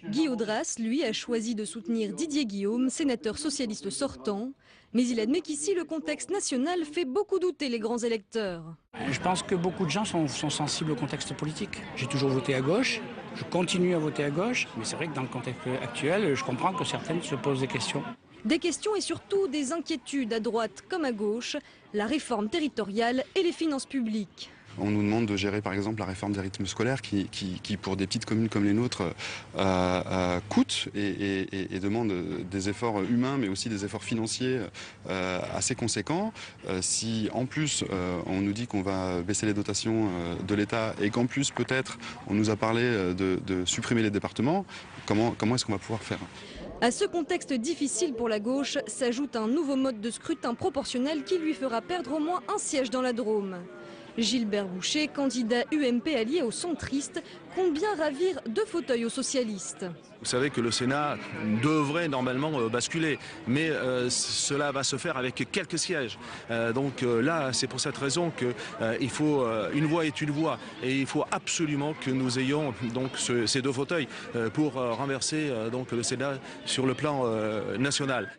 Guy Audras, lui, a choisi de soutenir Didier Guillaume, sénateur socialiste sortant. Mais il admet qu'ici, le contexte national fait beaucoup douter les grands électeurs. Je pense que beaucoup de gens sont sensibles au contexte politique. J'ai toujours voté à gauche, je continue à voter à gauche, mais c'est vrai que dans le contexte actuel, je comprends que certaines se posent des questions. Des questions et surtout des inquiétudes à droite comme à gauche, la réforme territoriale et les finances publiques. On nous demande de gérer par exemple la réforme des rythmes scolaires qui pour des petites communes comme les nôtres, coûte et demande des efforts humains mais aussi des efforts financiers assez conséquents. Si en plus on nous dit qu'on va baisser les dotations de l'État et qu'en plus peut-être on nous a parlé de supprimer les départements, comment est-ce qu'on va pouvoir faire ? À ce contexte difficile pour la gauche s'ajoute un nouveau mode de scrutin proportionnel qui lui fera perdre au moins un siège dans la Drôme. Gilbert Boucher, candidat UMP allié aux centristes, compte bien ravir 2 fauteuils aux socialistes. Vous savez que le Sénat devrait normalement basculer, mais cela va se faire avec quelques sièges. Donc là, c'est pour cette raison qu'il faut une voix est une voix, et il faut absolument que nous ayons donc ces 2 fauteuils pour renverser donc le Sénat sur le plan national.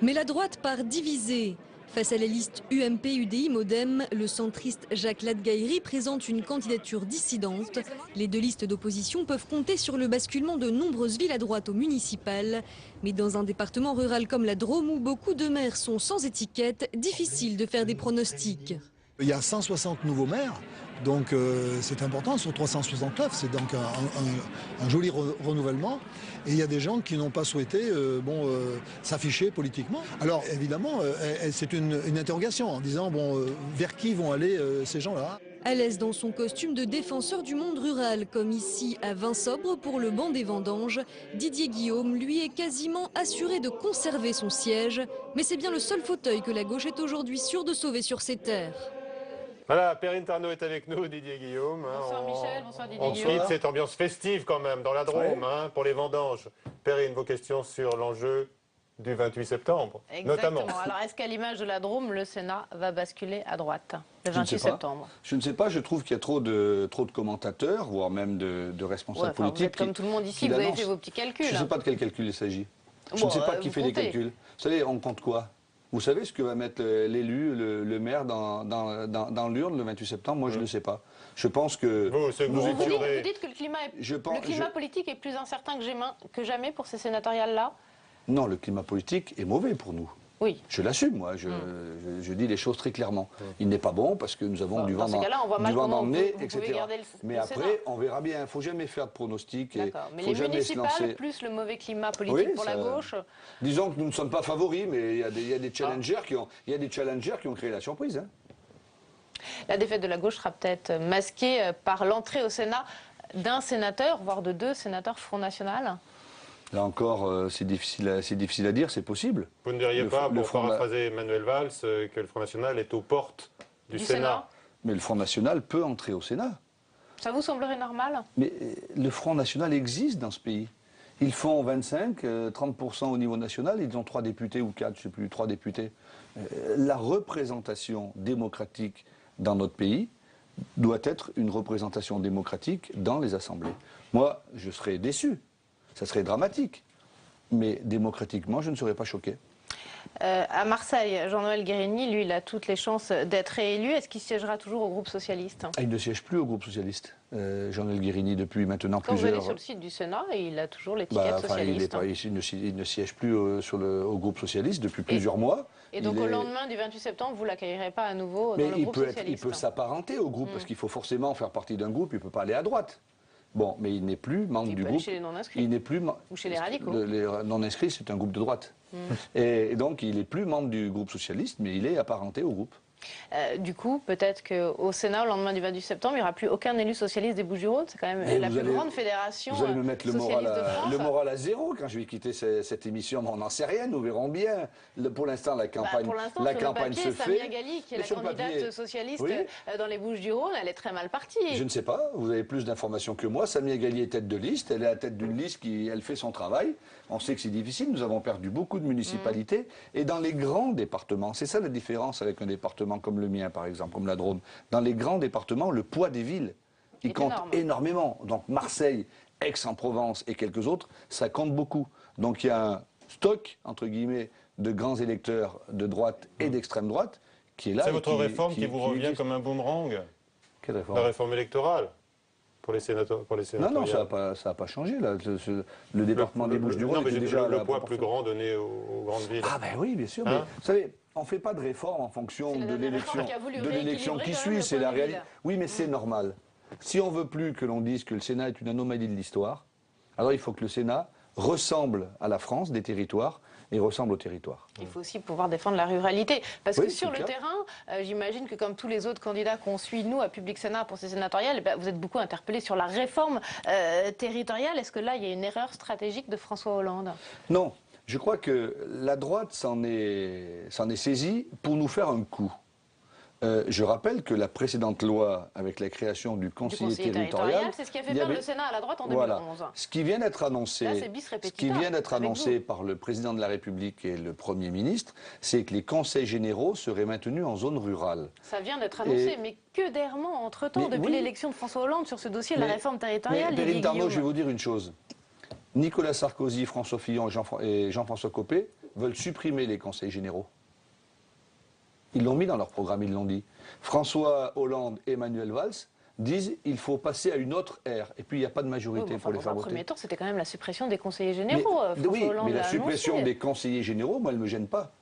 Mais la droite part divisée. Face à la liste UMP, UDI, Modem, le centriste Jacques Latgaïri présente une candidature dissidente. Les 2 listes d'opposition peuvent compter sur le basculement de nombreuses villes à droite au municipal. Mais dans un département rural comme la Drôme, où beaucoup de maires sont sans étiquette, difficile de faire des pronostics. Il y a 160 nouveaux maires, donc c'est important, sur 369, c'est donc un joli renouvellement. Et il y a des gens qui n'ont pas souhaité s'afficher politiquement. Alors évidemment, c'est une interrogation en disant vers qui vont aller ces gens-là. À l'aise dans son costume de défenseur du monde rural, comme ici à Vinsobre pour le banc des vendanges, Didier Guillaume, lui, est quasiment assuré de conserver son siège. Mais c'est bien le seul fauteuil que la gauche est aujourd'hui sûre de sauver sur ses terres. Voilà, Perrine Tarnaud est avec nous, Didier Guillaume. Bonsoir Michel, bonsoir Didier On Guillaume. suit cette ambiance festive quand même dans la Drôme pour les vendanges. Perrine, vos questions sur l'enjeu du 28 septembre, Exactement. notamment. Alors est-ce qu'à l'image de la Drôme, le Sénat va basculer à droite le 28 septembre? Je ne sais pas, je trouve qu'il y a trop de commentateurs, voire même de responsables politiques. Vous êtes comme tout le monde ici, vous avez fait vos petits calculs. Je ne sais pas de quel calcul il s'agit. Je ne sais pas qui fait les calculs. Vous savez, on compte quoi? Vous savez ce que va mettre l'élu, le maire dans l'urne le 28 septembre? Moi, je ne le sais pas. Je pense que... Vous dites que le climat politique est plus incertain que jamais pour ces sénatoriales-là? Non, le climat politique est mauvais pour nous. Oui. Je l'assume, moi. Je dis les choses très clairement. Il n'est pas bon parce que nous avons du vent dans le nez, etc. Mais après, on verra bien. Il ne faut jamais faire de pronostics. D'accord. Mais les municipales, plus le mauvais climat politique pour la gauche... Disons que nous ne sommes pas favoris, mais il y a des challengers qui ont créé la surprise. Hein. La défaite de la gauche sera peut-être masquée par l'entrée au Sénat d'un sénateur, voire de 2 sénateurs Front National. Là encore, c'est difficile à dire, c'est possible. Vous ne diriez pas, pour paraphraser Manuel Valls, que le Front National est aux portes du Sénat? Mais le Front National peut entrer au Sénat. Ça vous semblerait normal? Mais le Front National existe dans ce pays. Ils font 25, 30% au niveau national, ils ont 3 députés ou 4, je ne sais plus, 3 députés. La représentation démocratique dans notre pays doit être une représentation démocratique dans les assemblées. Moi, je serais déçu. Ça serait dramatique. Mais démocratiquement, je ne serais pas choqué. À Marseille, Jean-Noël Guérini, lui, il a toutes les chances d'être réélu. Est-ce qu'il siégera toujours au groupe socialiste? Il ne siège plus au groupe socialiste. Jean-Noël Guérini, depuis maintenant Quand plusieurs... vous allez sur le site du Sénat, il a toujours l'étiquette socialiste. Il ne siège plus au groupe socialiste depuis plusieurs mois. Et donc au lendemain du 28 septembre, vous ne l'accueillerez pas à nouveau dans le groupe socialiste? Il peut s'apparenter au groupe, parce qu'il faut forcément faire partie d'un groupe, il ne peut pas aller à droite. Bon, mais il n'est plus membre du groupe. Chez les non-inscrits. Il n'est plus ou chez les radicaux. Les non-inscrits, c'est un groupe de droite. Et donc, il n'est plus membre du groupe socialiste, mais il est apparenté au groupe. Du coup, peut-être qu'au Sénat, au lendemain du 28 septembre, il n'y aura plus aucun élu socialiste des Bouches-du-Rhône. C'est quand même la plus grande fédération socialiste de France. Vous allez me mettre le moral à zéro quand je vais quitter cette émission. Mais on n'en sait rien, nous verrons bien. Pour l'instant, la campagne, se fait. Samia Ghali, qui est la candidate socialiste dans les Bouches-du-Rhône, elle est très mal partie. Je ne sais pas, vous avez plus d'informations que moi. Samia Ghali est tête de liste, elle est à la tête d'une liste elle fait son travail. On sait que c'est difficile, nous avons perdu beaucoup de municipalités. Et dans les grands départements, c'est ça la différence avec un département comme le mien, par exemple, comme la Drôme. Dans les grands départements, le poids des villes, il compte énormément. Donc Marseille, Aix-en-Provence et quelques autres, ça compte beaucoup. Donc il y a un stock, entre guillemets, de grands électeurs de droite et d'extrême droite qui est là. C'est votre réforme qui vous revient comme un boomerang? Quelle réforme? La réforme électorale. pour les sénateurs. Non, ça n'a pas changé. Là. Le département des Bouches-du-Rhône était déjà le poids plus grand donné aux grandes villes. Ah ben oui, bien sûr. Mais, vous savez, on ne fait pas de réforme en fonction de l'élection qui suit. C'est la réalité. Oui, mais c'est normal. Si on ne veut plus que l'on dise que le Sénat est une anomalie de l'histoire, alors il faut que le Sénat ressemble à la France des territoires et ressemble au territoire. Il faut aussi pouvoir défendre la ruralité. Parce que sur le terrain, j'imagine que comme tous les autres candidats qu'on suit, nous, à Public Sénat, pour ces sénatoriales, vous êtes beaucoup interpellés sur la réforme territoriale. Est-ce que là, il y a une erreur stratégique de François Hollande? Non. Je crois que la droite s'en est saisie pour nous faire un coup. Je rappelle que la précédente loi, avec la création du conseiller territorial, c'est ce qui a fait perdre le Sénat à la droite en 2011. Voilà. Ce qui vient d'être annoncé, par le président de la République et le Premier ministre, c'est que les conseils généraux seraient maintenus en zone rurale. Ça vient d'être annoncé, mais que d'errements entre-temps, depuis l'élection de François Hollande sur ce dossier de la réforme territoriale. Perrine Tarnaud, je vais vous dire une chose. Nicolas Sarkozy, François Fillon et Jean-François Copé veulent supprimer les conseils généraux. Ils l'ont mis dans leur programme, ils l'ont dit. François Hollande et Manuel Valls disent qu'il faut passer à une autre ère. Et puis il n'y a pas de majorité pour les faire voter. Au premier tour, c'était quand même la suppression des conseillers généraux. Mais la suppression des conseillers généraux, moi, elle ne me gêne pas.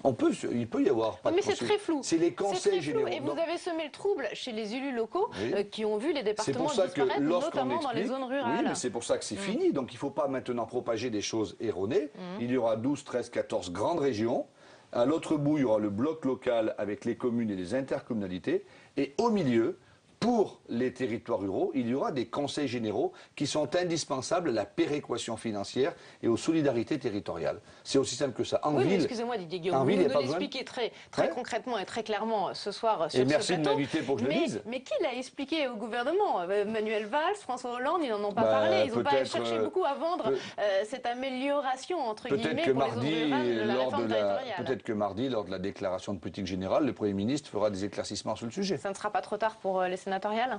Il peut y avoir. Mais c'est très flou. C'est les conseils généraux. Et vous avez semé le trouble chez les élus locaux qui ont vu les départements disparaître, notamment dans les zones rurales. Oui, mais c'est pour ça que c'est fini. Donc il ne faut pas maintenant propager des choses erronées. Il y aura 12, 13, 14 grandes régions. À l'autre bout, il y aura le bloc local avec les communes et les intercommunalités. Et au milieu, pour les territoires ruraux, il y aura des conseils généraux qui sont indispensables à la péréquation financière et aux solidarités territoriales. C'est aussi simple que ça. En ville, excusez-moi Didier Guillaume, vous nous l'expliquez très concrètement et très clairement ce soir sur ce plateau. Et merci de m'inviter pour que je le dise. Mais qui l'a expliqué au gouvernement? Manuel Valls, François Hollande, ils n'en ont pas parlé. Ils n'ont pas cherché beaucoup à vendre cette amélioration, entre guillemets, pour les zones rurales de la réforme territoriale. Peut-être que mardi, lors de la déclaration de politique générale, le Premier ministre fera des éclaircissements sur le sujet. Ça ne sera pas trop tard pour les sénatoriales?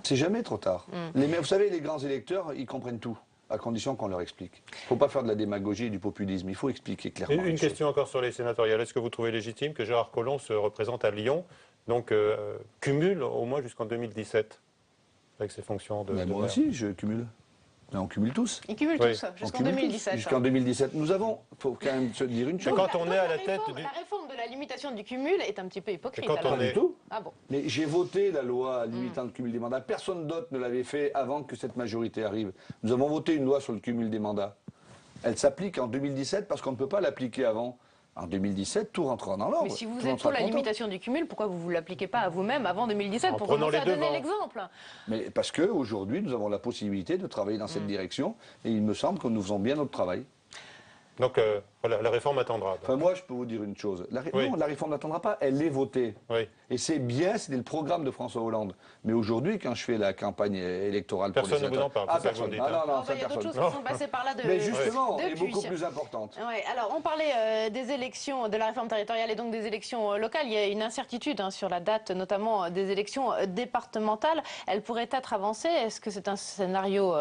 C'est jamais trop tard. Vous savez, les grands électeurs, ils comprennent tout, à condition qu'on leur explique. Il ne faut pas faire de la démagogie et du populisme, il faut expliquer clairement. Une question encore sur les sénatoriales. Est-ce que vous trouvez légitime que Gérard Collomb se représente à Lyon, donc cumule au moins jusqu'en 2017 avec ses fonctions de... Moi aussi, je cumule. Mais on cumule tous. Ils cumulent tous, jusqu'en 2017. Jusqu'en 2017. Nous avons, il faut quand même se dire une chose. Quand on est à la tête La réforme de la limitation du cumul est un petit peu hypocrite. Quand on est... Ah bon. Mais j'ai voté la loi limitant le cumul des mandats. Personne d'autre ne l'avait fait avant que cette majorité arrive. Nous avons voté une loi sur le cumul des mandats. Elle s'applique en 2017 parce qu'on ne peut pas l'appliquer avant. En 2017, tout rentrera dans l'ordre. Mais si vous êtes pour la limitation du cumul, pourquoi vous ne vous l'appliquez pas à vous-même avant 2017 pour commencer à donner l'exemple? Mais parce qu'aujourd'hui, nous avons la possibilité de travailler dans cette direction et il me semble que nous faisons bien notre travail. Donc voilà, la réforme attendra. Enfin, moi, je peux vous dire une chose. Non, la réforme n'attendra pas, elle est votée. Et c'est bien, c'était le programme de François Hollande. Mais aujourd'hui, quand je fais la campagne électorale pour les personne ne vous en parle. Personne. Non, il y a d'autres choses qui sont passées par là Mais justement, et beaucoup plus importantes. Alors, on parlait des élections, de la réforme territoriale et donc des élections locales. Il y a une incertitude sur la date, notamment des élections départementales. Elle pourrait être avancée. Est-ce que c'est un scénario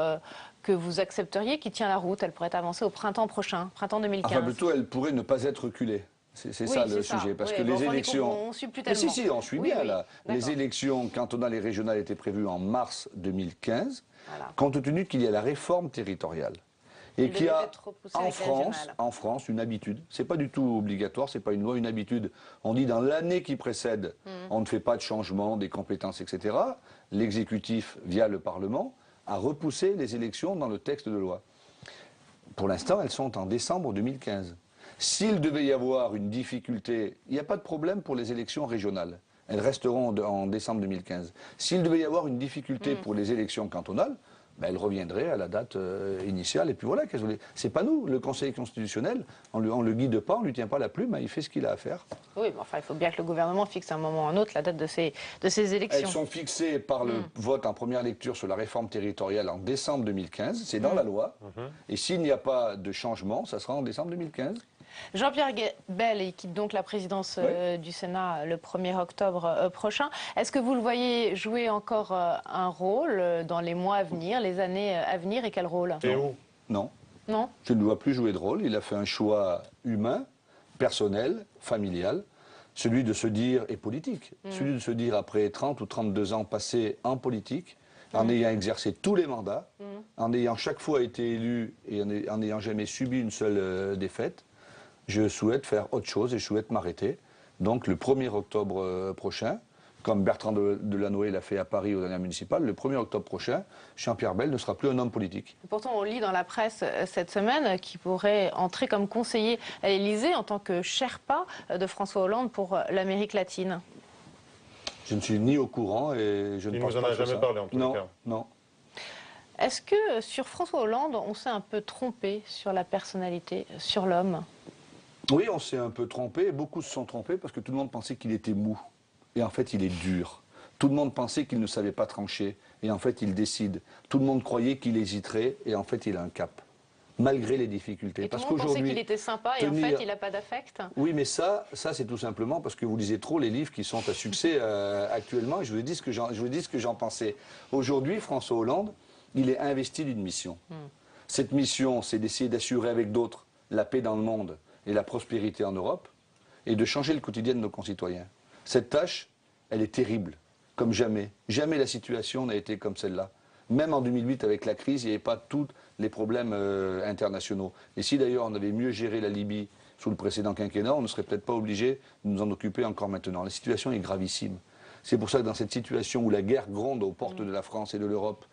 que vous accepteriez, qui tient la route? Elle pourrait être avancée au printemps prochain, printemps 2015. Enfin, plutôt, elle pourrait ne pas être reculée. C'est ça le sujet. Parce que les élections... On suit plus tellement. Si, on suit bien, là. Les élections cantonales et régionales étaient prévues en mars 2015, compte tenu qu'il y a la réforme territoriale. Et qu'il y a en France une habitude. C'est pas du tout obligatoire, c'est pas une loi, une habitude. On dit dans l'année qui précède, on ne fait pas de changement des compétences, etc. L'exécutif, via le Parlement, a repoussé les élections dans le texte de loi. Pour l'instant, elles sont en décembre 2015. S'il devait y avoir une difficulté, il n'y a pas de problème pour les élections régionales. Elles resteront en décembre 2015. S'il devait y avoir une difficulté pour les élections cantonales, elle reviendrait à la date initiale. Et puis voilà, c'est pas nous, le Conseil constitutionnel, on le guide pas, on lui tient pas la plume, il fait ce qu'il a à faire. Oui, mais enfin, il faut bien que le gouvernement fixe à un moment ou à un autre la date de ces élections. Elles sont fixées par le vote en première lecture sur la réforme territoriale en décembre 2015, c'est dans la loi. Et s'il n'y a pas de changement, ça sera en décembre 2015. Jean-Pierre Bel, il quitte donc la présidence du Sénat le 1er octobre prochain. Est-ce que vous le voyez jouer encore un rôle dans les mois à venir, les années à venir, et quel rôle? Non. Non. Je ne dois plus jouer de rôle. Il a fait un choix humain, personnel, familial, celui de se dire, et politique, celui de se dire après 30 ou 32 ans passés en politique, en ayant exercé tous les mandats, en ayant chaque fois été élu et en n'ayant jamais subi une seule défaite, je souhaite faire autre chose et je souhaite m'arrêter. Donc le 1er octobre prochain, comme Bertrand Delanoë l'a fait à Paris aux dernières municipales, le 1er octobre prochain, Jean-Pierre Bel ne sera plus un homme politique. Pourtant, on lit dans la presse cette semaine qu'il pourrait entrer comme conseiller à l'Élysée en tant que Sherpa de François Hollande pour l'Amérique latine. Je ne suis ni au courant et je ne pense pas. Il ne vous en a jamais parlé en tout cas. Non. Est-ce que sur François Hollande, on s'est un peu trompé sur la personnalité, sur l'homme? Oui, on s'est un peu trompé. Beaucoup se sont trompés parce que tout le monde pensait qu'il était mou. Et en fait, il est dur. Tout le monde pensait qu'il ne savait pas trancher. Et en fait, il décide. Tout le monde croyait qu'il hésiterait. Et en fait, il a un cap. Malgré les difficultés. Et tout le monde pensait qu'il était sympa et en fait, il n'a pas d'affect. Oui, mais ça c'est tout simplement parce que vous lisez trop les livres qui sont à succès actuellement. Et je vous dis ce que j'en pensais. Aujourd'hui, François Hollande, il est investi d'une mission. Cette mission, c'est d'essayer d'assurer avec d'autres la paix dans le monde et la prospérité en Europe et de changer le quotidien de nos concitoyens. Cette tâche, elle est terrible, comme jamais. Jamais la situation n'a été comme celle-là. Même en 2008, avec la crise, il n'y avait pas tous les problèmes internationaux. Et si d'ailleurs on avait mieux géré la Libye sous le précédent quinquennat, on ne serait peut-être pas obligé de nous en occuper encore maintenant. La situation est gravissime. C'est pour ça que dans cette situation où la guerre gronde aux portes de la France et de l'Europe,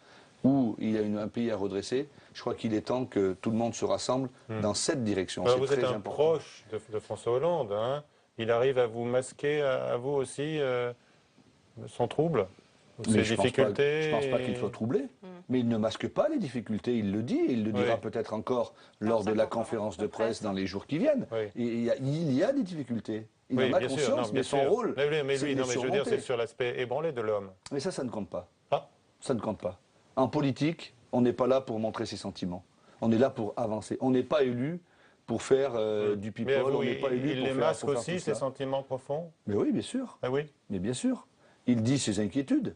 où il y a un pays à redresser, je crois qu'il est temps que tout le monde se rassemble dans cette direction. Vous êtes un proche de François Hollande, hein. Il arrive à vous masquer, à vous aussi, son trouble, ses difficultés. Je ne pense pas qu'il soit troublé, mais il ne masque pas les difficultés, il le dit, et il le dira peut-être encore lors de la conférence de presse dans les jours qui viennent. Il y a des difficultés. Il en a conscience, mais son rôle, c'est de je veux dire, c'est sur l'aspect ébranlé de l'homme. Mais ça ne compte pas. Ah. Ça ne compte pas. En politique, on n'est pas là pour montrer ses sentiments. On est là pour avancer. On n'est pas élu pour faire du people, on n'est pas élu il les masque aussi, ses sentiments profonds? Mais oui, bien sûr. Ah oui. Mais bien sûr. Il dit ses inquiétudes.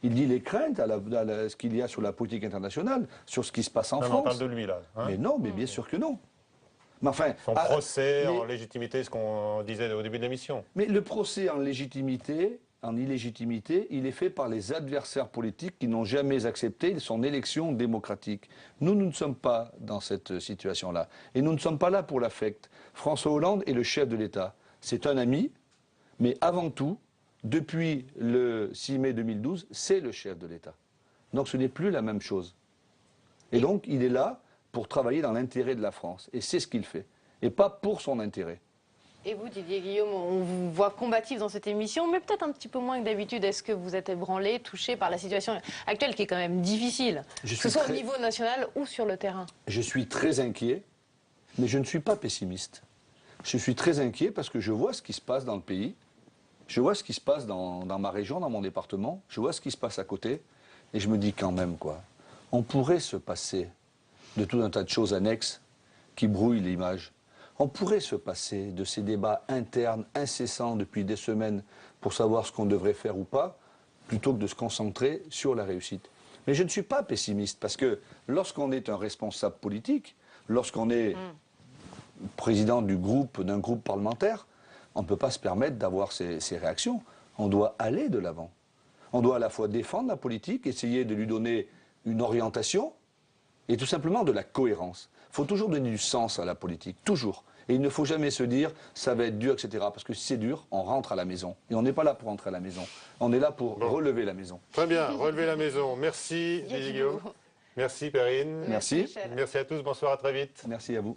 Il dit les craintes ce qu'il y a sur la politique internationale, sur ce qui se passe en France. On parle de lui, là. Hein. Mais non, mais bien sûr que non. Mais enfin, son procès en légitimité, ce qu'on disait au début de l'émission. Mais le procès en légitimité, en illégitimité, il est fait par les adversaires politiques qui n'ont jamais accepté son élection démocratique. Nous ne sommes pas dans cette situation-là. Et nous ne sommes pas là pour l'affect. François Hollande est le chef de l'État. C'est un ami, mais avant tout, depuis le 6 mai 2012, c'est le chef de l'État. Donc ce n'est plus la même chose. Et donc il est là pour travailler dans l'intérêt de la France. Et c'est ce qu'il fait. Et pas pour son intérêt. Et vous, Didier Guillaume, on vous voit combatif dans cette émission, mais peut-être un petit peu moins que d'habitude. Est-ce que vous êtes ébranlé, touché par la situation actuelle qui est quand même difficile, que ce soit au niveau national ou sur le terrain? Je suis très inquiet, mais je ne suis pas pessimiste. Je suis très inquiet parce que je vois ce qui se passe dans le pays, je vois ce qui se passe dans ma région, dans mon département, je vois ce qui se passe à côté, et je me dis quand même, quoi, on pourrait se passer de tout un tas de choses annexes qui brouillent l'image. On pourrait se passer de ces débats internes incessants depuis des semaines pour savoir ce qu'on devrait faire ou pas, plutôt que de se concentrer sur la réussite. Mais je ne suis pas pessimiste, parce que lorsqu'on est un responsable politique, lorsqu'on est président d'un groupe parlementaire, on ne peut pas se permettre d'avoir ces réactions. On doit aller de l'avant. On doit à la fois défendre la politique, essayer de lui donner une orientation, et tout simplement de la cohérence. Il faut toujours donner du sens à la politique, toujours. Et il ne faut jamais se dire, ça va être dur, etc. Parce que si c'est dur, on rentre à la maison. Et on n'est pas là pour rentrer à la maison. On est là pour relever la maison. Très bien, relever la maison. Merci, Didier Guillaume. Merci, Perrine. Merci. Merci à tous, bonsoir, à très vite. Merci à vous.